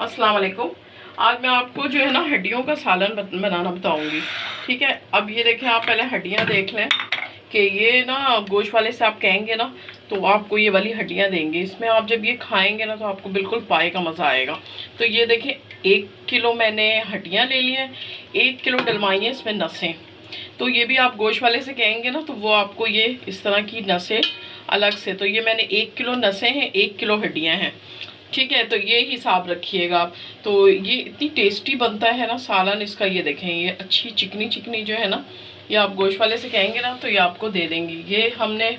अस्सलाम वालेकुम। आज मैं आपको जो है ना हड्डियों का सालन बनाना बताऊंगी। ठीक है, अब ये देखें, आप पहले हड्डियां देख लें कि ये ना गोश्त वाले से आप कहेंगे ना तो आपको ये वाली हड्डियां देंगे। इसमें आप जब ये खाएंगे ना तो आपको बिल्कुल पाए का मज़ा आएगा। तो ये देखें, 1 किलो मैंने हड्डियाँ ले ली हैं, 1 किलो डलवाई हैं इसमें नसें। तो ये भी आप गोश्त वाले से कहेंगे ना तो वो आपको ये इस तरह की नसें अलग से। तो ये मैंने 1 किलो नसें हैं, 1 किलो हड्डियाँ हैं। ठीक है, तो ये हिसाब रखिएगा आप। तो ये इतनी टेस्टी बनता है ना सालन इसका। ये देखें, ये अच्छी चिकनी चिकनी जो है ना, ये आप गोश्त वाले से कहेंगे ना तो ये आपको दे देंगी। ये हमने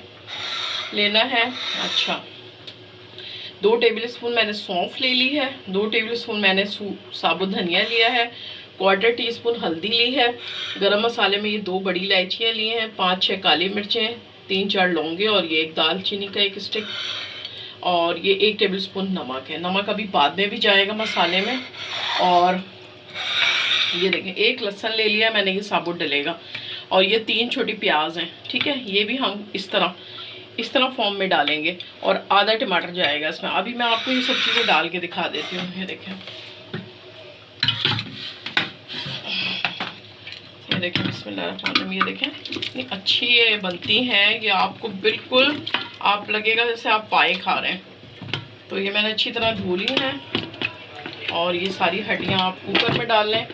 लेना है। अच्छा, 2 टेबल स्पून मैंने सौंफ ले ली है, 2 टेबल स्पून मैंने साबुत धनिया लिया है, 1/4 टीस्पून हल्दी ली है। गरम मसाले में ये 2 बड़ी इलायचियाँ ली हैं, 5-6 काली मिर्चें, 3-4 लौंगे और ये 1 दालचीनी का 1 स्टिक, और ये 1 टेबल स्पून नमक है। नमक अभी बाद में भी जाएगा मसाले में। और ये देखें, 1 लहसुन ले लिया मैंने, ये साबुत डलेगा। और ये 3 छोटी प्याज हैं। ठीक है, ये भी हम इस तरह फॉर्म में डालेंगे। और आधा टमाटर जाएगा इसमें। अभी मैं आपको ये सब चीज़ें डाल के दिखा देती हूँ। ये देखें, ये देखें, बिस्मिल्लाह। ये देखें इतनी अच्छी ये बनती हैं, ये आपको बिल्कुल आप लगेगा जैसे आप पाए खा रहे हैं। तो ये मैंने अच्छी तरह धो ली है। और ये सारी हड्डियाँ आप कुकर में डाल लें।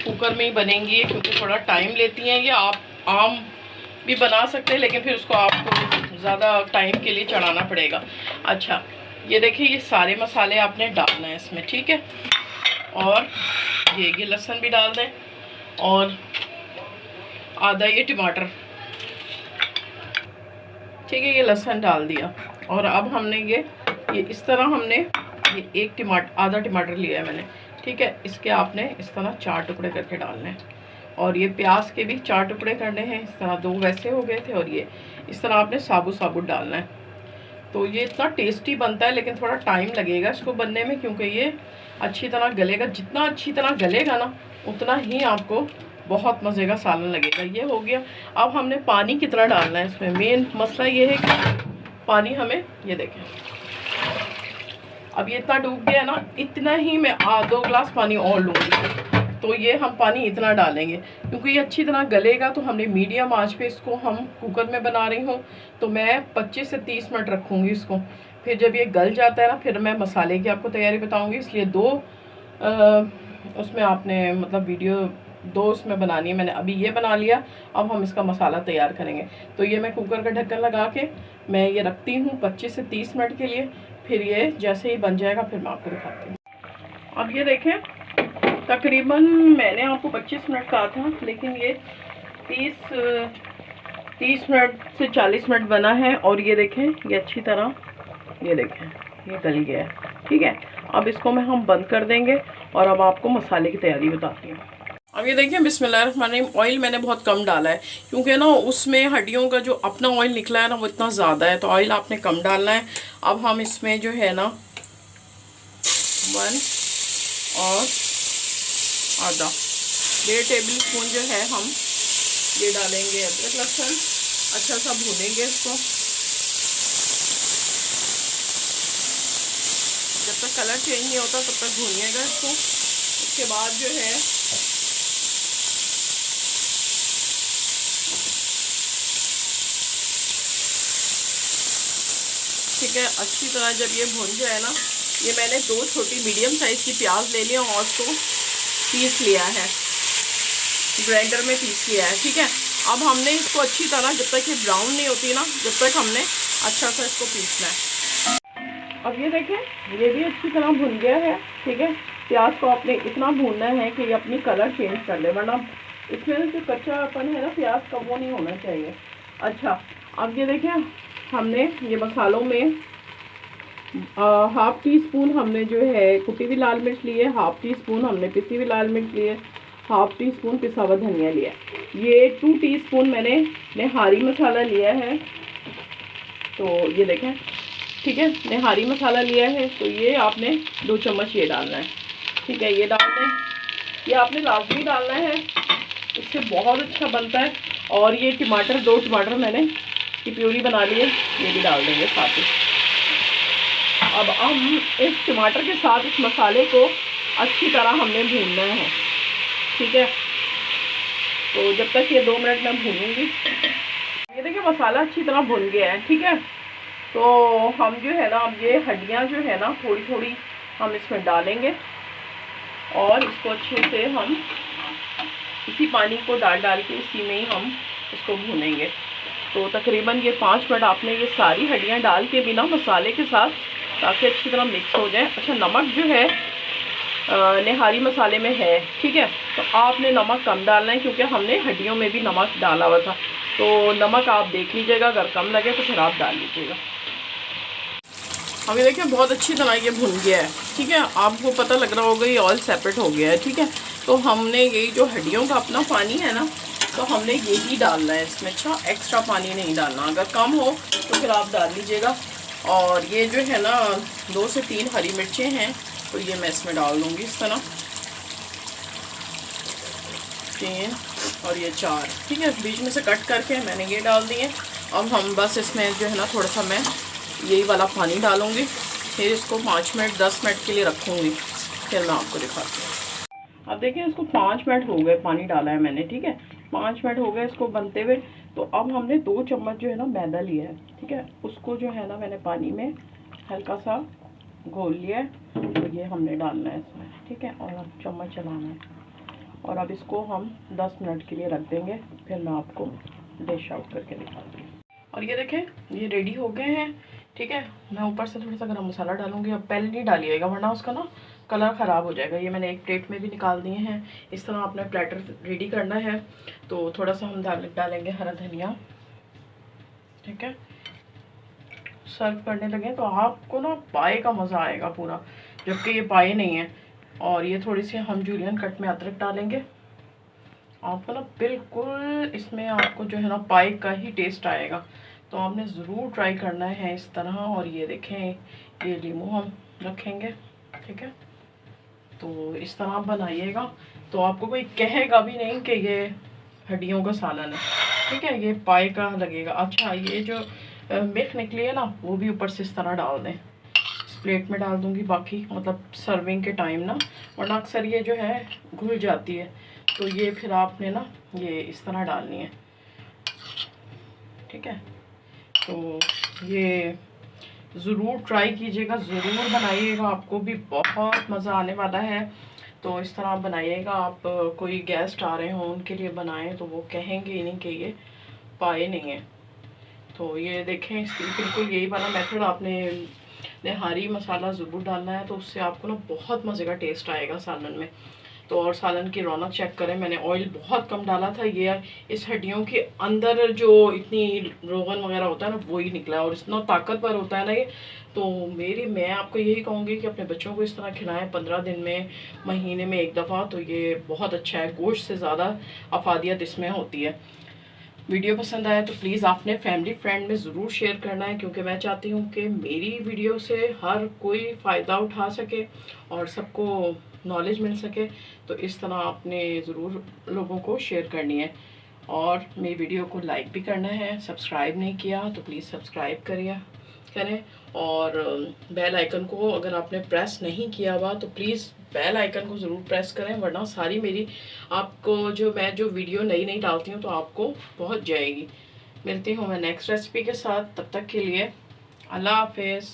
कुकर में ही बनेंगी क्योंकि थोड़ा टाइम लेती हैं। ये आप आम भी बना सकते हैं लेकिन फिर उसको आपको ज़्यादा टाइम के लिए चढ़ाना पड़ेगा। अच्छा, ये देखिए, ये सारे मसाले आपने डालना है इसमें। ठीक है, और ये लहसुन भी डाल दें और आधा ये टमाटर। ठीक है, ये लहसुन डाल दिया। और अब हमने ये इस तरह हमने ये आधा टमाटर लिया है मैंने। ठीक है, इसके आपने इस तरह 4 टुकड़े करके डालने हैं। और ये प्याज के भी 4 टुकड़े करने हैं। इस तरह 2 वैसे हो गए थे और ये इस तरह आपने साबुत डालना है। तो ये इतना टेस्टी बनता है लेकिन थोड़ा टाइम लगेगा इसको बनने में, क्योंकि ये अच्छी तरह गलेगा। जितना अच्छी तरह गलेगा ना उतना ही आपको बहुत मज़े का सालन लगेगा। ये हो गया। अब हमने पानी कितना डालना है इसमें, मेन मसला ये है कि पानी हमें, ये देखें, अब ये इतना डूब गया ना, इतना ही मैं 2 गिलास पानी और लूँगी। तो ये हम पानी इतना डालेंगे क्योंकि ये अच्छी तरह गलेगा। तो हमने मीडियम आंच पे इसको, हम कुकर में बना रही हूँ तो मैं 25 से 30 मिनट रखूँगी इसको। फिर जब ये गल जाता है ना फिर मैं मसाले की आपको तैयारी बताऊँगी। इसलिए 2 उसमें आपने मतलब वीडियो 2 उसमें बनानी है। मैंने अभी ये बना लिया, अब हम इसका मसाला तैयार करेंगे। तो ये मैं कुकर का ढक्कन लगा के मैं ये रखती हूँ 25 से 30 मिनट के लिए। फिर ये जैसे ही बन जाएगा फिर मैं आपको दिखाती हूँ। अब ये देखें, तकरीबन मैंने आपको 25 मिनट कहा था लेकिन ये 30 मिनट से 40 मिनट बना है। और ये देखें, ये अच्छी तरह, ये देखें, ये गल गया है। ठीक है, अब इसको हम बंद कर देंगे और अब आपको मसाले की तैयारी बताती हूँ। अब ये देखिए, बिस्मिल्लाहिर्रहमानिर्रहीम, ऑयल मैंने बहुत कम डाला है क्योंकि ना उसमें हड्डियों का जो अपना ऑयल निकला है ना वो इतना ज़्यादा है, तो ऑयल आपने कम डालना है। अब हम इसमें जो है ना 1 और आधा 1.5 टेबल स्पून जो है हम ये डालेंगे अदरक लहसुन। अच्छा सा भूनेंगे इसको जब तक कलर चेंज नहीं होता तब तक भूनिएगा इसको। उसके बाद जो है ठीक है, अच्छी तरह जब ये भुन जाए ना, ये मैंने 2 छोटी मीडियम साइज़ की प्याज ले लिया और उसको पीस लिया है, ग्राइंडर में पीस लिया है। ठीक है, अब हमने इसको अच्छी तरह, जब तक ये ब्राउन नहीं होती ना, जब तक हमने अच्छा सा इसको पीसना है। अब ये देखें, ये भी अच्छी तरह भुन गया है। ठीक है, प्याज को आपने इतना भूनना है कि ये अपनी कलर चेंज कर ले, वरना इसमें जो कच्चापन है ना प्याज का वो नहीं होना चाहिए। अच्छा, अब ये देखें, हमने ये मसालों में 1/2 टीस्पून हमने जो है कुटी हुई लाल मिर्च ली है, 1/2 टीस्पून हमने पिसी हुई लाल मिर्च ली है, 1/2 टीस्पून पिसा हुआ धनिया लिया है। ये 2 टीस्पून मैंने निहारी मसाला लिया है। तो ये देखें, ठीक है, निहारी मसाला लिया है। तो ये आपने 2 चम्मच ये डालना है। ठीक है, ये डाल दें, ये आपने लाजमी डालना है, इससे बहुत अच्छा बनता है। और ये टमाटर, 2 टमाटर मैंने की प्यूरी बना ली है, ये भी डाल देंगे साथ ही। अब हम इस टमाटर के साथ इस मसाले को अच्छी तरह हमने भूनना है, ठीक है। तो जब तक ये 2 मिनट मैं भूनूंगी, ये देखिए मसाला अच्छी तरह भुन गया है, ठीक है। तो हम जो है ना, अब ये हड्डियाँ जो है ना थोड़ी थोड़ी हम इसमें डालेंगे और इसको अच्छे से हम इसी पानी को डाल के इसी में ही हम इसको भूनेंगे। तो तकरीबन ये 5 मिनट आपने ये सारी हड्डियाँ डाल के बिना मसाले के साथ, ताकि अच्छी तरह मिक्स हो जाए। अच्छा, नमक जो है निहारी मसाले में है, ठीक है। तो आपने नमक कम डालना है क्योंकि हमने हड्डियों में भी नमक डाला हुआ था। तो नमक आप देख लीजिएगा, अगर कम लगे तो फिर आप डाल लीजिएगा। अभी देखिए बहुत अच्छी तरह ये भुन गया है, ठीक है। आपको पता लग रहा होगा ये ऑयल सेपरेट हो गया है, ठीक है। तो हमने यही जो हड्डियों का अपना पानी है ना, तो हमने यही डालना है इसमें। अच्छा, एक्स्ट्रा पानी नहीं डालना, अगर कम हो तो फिर आप डाल लीजिएगा। और ये जो है ना 2 से 3 हरी मिर्चें हैं, तो ये मैं इसमें डाल दूँगी इस तरह, 3 और ये 4, ठीक है। बीच में से कट करके मैंने ये डाल दिए। अब हम बस इसमें जो है ना थोड़ा सा मैं यही वाला पानी डालूँगी, फिर इसको 5 मिनट 10 मिनट के लिए रखूँगी, फिर मैं आपको दिखाती हूँ। अब देखिए इसको 5 मिनट हो गए, पानी डाला है मैंने, ठीक है। 5 मिनट हो गए इसको बनते हुए। तो अब हमने 2 चम्मच जो है ना मैदा लिया है, ठीक है। उसको जो है ना मैंने पानी में हल्का सा घोल लिया है, तो ये हमने डालना है इसमें, ठीक है। और अब चम्मच चलाना है और अब इसको हम 10 मिनट के लिए रख देंगे, फिर मैं आपको डिश आउट करके दिखाती हूँ। और ये देखें ये रेडी हो गए हैं, ठीक है। मैं ऊपर से थोड़ा सा गरम मसाला डालूंगी। अब पहले नहीं डालिएगा वरना उसका ना कलर ख़राब हो जाएगा। ये मैंने एक प्लेट में भी निकाल दिए हैं। इस तरह आपने प्लेटर रेडी करना है। तो थोड़ा सा हम डालेंगे हरा धनिया, ठीक है। सर्व करने लगे तो आपको ना पाए का मज़ा आएगा पूरा, जबकि ये पाए नहीं है। और ये थोड़ी सी हम जूलियन कट में अदरक डालेंगे। आपको ना बिल्कुल इसमें आपको जो है ना पाए का ही टेस्ट आएगा। तो आपने ज़रूर ट्राई करना है इस तरह। और ये देखें ये लीमू हम रखेंगे, ठीक है। तो इस तरह आप बनाइएगा तो आपको कोई कहेगा भी नहीं कि ये हड्डियों का सालन है, ठीक है। ये पाए का लगेगा। अच्छा, ये जो मिल्क निकली है ना वो भी ऊपर से इस तरह डाल दें। इस प्लेट में डाल दूँगी, बाकी मतलब सर्विंग के टाइम ना, वरना अक्सर ये जो है घुल जाती है। तो ये फिर आपने ना ये इस तरह डालनी है, ठीक है। तो ये ज़रूर ट्राई कीजिएगा, ज़रूर बनाइएगा, आपको भी बहुत मज़ा आने वाला है। तो इस तरह आप बनाइएगा। आप कोई गेस्ट आ रहे हों उनके लिए बनाएं तो वो कहेंगे ही नहीं कि ये पाए नहीं है। तो ये देखें इसकी बिल्कुल यही वाला मेथड आपने निहारी मसाला ज़रूर डालना है, तो उससे आपको ना बहुत मज़े का टेस्ट आएगा सालन में। तो और सालन की रौनक चेक करें, मैंने ऑयल बहुत कम डाला था। ये इस हड्डियों के अंदर जो इतनी रोगन वगैरह होता है ना वही निकला है, और इतना ताकतवर होता है ना ये। तो मैं आपको यही कहूँगी कि अपने बच्चों को इस तरह खिलाएं 15 दिन में, महीने में 1 दफ़ा। तो ये बहुत अच्छा है, गोश्त से ज़्यादा अफादियत इसमें होती है। वीडियो पसंद आया तो प्लीज़ आपने फैमिली फ्रेंड में ज़रूर शेयर करना है, क्योंकि मैं चाहती हूँ कि मेरी वीडियो से हर कोई फ़ायदा उठा सके और सबको नॉलेज मिल सके। तो इस तरह आपने ज़रूर लोगों को शेयर करनी है। और मेरी वीडियो को लाइक भी करना है। सब्सक्राइब नहीं किया तो प्लीज़ सब्सक्राइब करें। और बेल आइकन को अगर आपने प्रेस नहीं किया हुआ तो प्लीज़ बेल आइकन को ज़रूर प्रेस करें, वरना सारी मेरी आपको मैं जो वीडियो नई डालती हूँ तो आपको पहुँच जाएगी। मिलती हूँ मैं नेक्स्ट रेसिपी के साथ, तब तक के लिए अल्लाह हाफिज़।